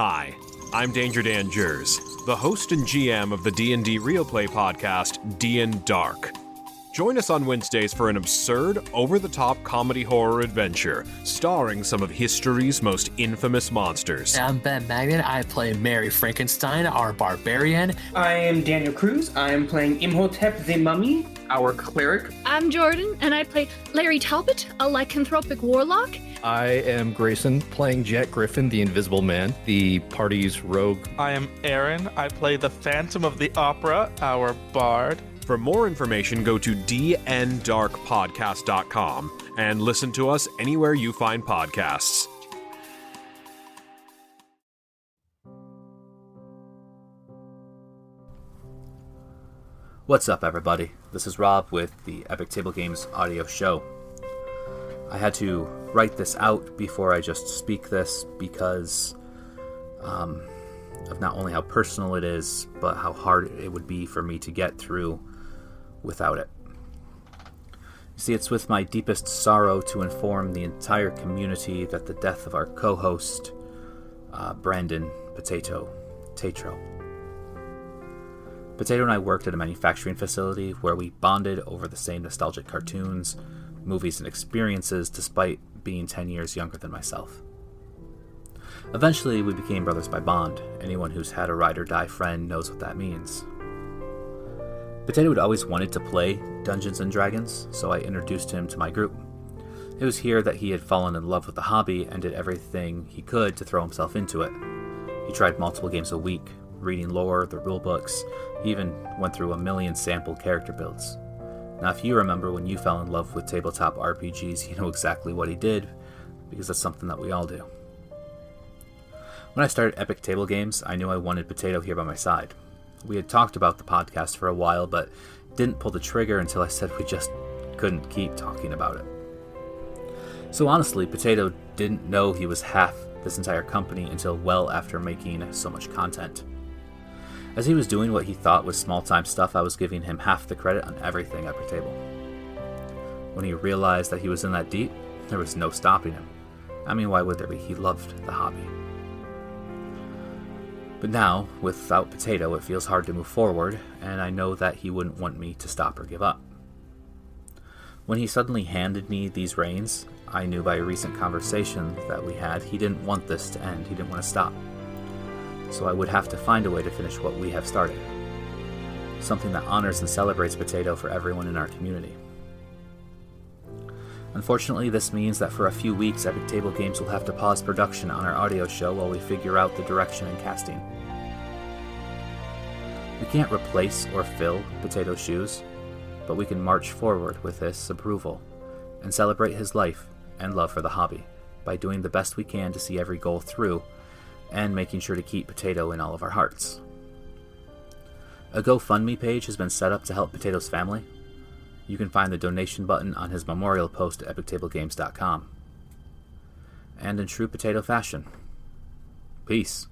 Hi, I'm Danger Dan Jers, the host and GM of the D&D Real Play podcast, D&D Dark. Join us on Wednesdays for an absurd, over-the-top comedy horror adventure, starring some of history's most infamous monsters. I'm Ben Magnet. I play Mary Frankenstein, our barbarian. I am Daniel Cruz. I am playing Imhotep the Mummy, our cleric. I'm Jordan, and I play Larry Talbot, a lycanthropic warlock. I am Grayson, playing Jack Griffin, the Invisible Man, the party's rogue. I am Aaron. I play the Phantom of the Opera, our bard. For more information, go to dndarkpodcast.com and listen to us anywhere you find podcasts. What's up, everybody? This is Rob with the Epic Table Games audio show. I had to write this out before I just speak this because of not only how personal it is, but how hard it would be for me to get through without it. You see, it's with my deepest sorrow to inform the entire community that the death of our co-host, Brandon Tatroe. Potato and I worked at a manufacturing facility where we bonded over the same nostalgic cartoons, movies, and experiences despite being 10 years younger than myself. Eventually, we became brothers by bond. Anyone who's had a ride or die friend knows what that means. Potato had always wanted to play Dungeons & Dragons, so I introduced him to my group. It was here that he had fallen in love with the hobby and did everything he could to throw himself into it. He tried multiple games a week, reading lore, the rulebooks, even went through 1 million sample character builds. Now, if you remember when you fell in love with tabletop RPGs, you know exactly what he did, because that's something that we all do. When I started Epic Table Games, I knew I wanted Potato here by my side. We had talked about the podcast for a while, but didn't pull the trigger until I said we just couldn't keep talking about it. So honestly, Potato didn't know he was half this entire company until well after making so much content. As he was doing what he thought was small-time stuff, I was giving him half the credit on everything Epic Table. When he realized that he was in that deep, there was no stopping him. I mean, why would there be? He loved the hobby. But now, without Potato, it feels hard to move forward, and I know that he wouldn't want me to stop or give up. When he suddenly handed me these reins, I knew by a recent conversation that we had, he didn't want this to end, he didn't want to stop. So I would have to find a way to finish what we have started. Something that honors and celebrates Potato for everyone in our community. Unfortunately, this means that for a few weeks, Epic Table Games will have to pause production on our audio show while we figure out the direction and casting. We can't replace or fill Potato's shoes, but we can march forward with his approval and celebrate his life and love for the hobby by doing the best we can to see every goal through and making sure to keep Potato in all of our hearts. A GoFundMe page has been set up to help Potato's family. You can find the donation button on his memorial post at epictablegames.com. And in true Potato fashion, peace.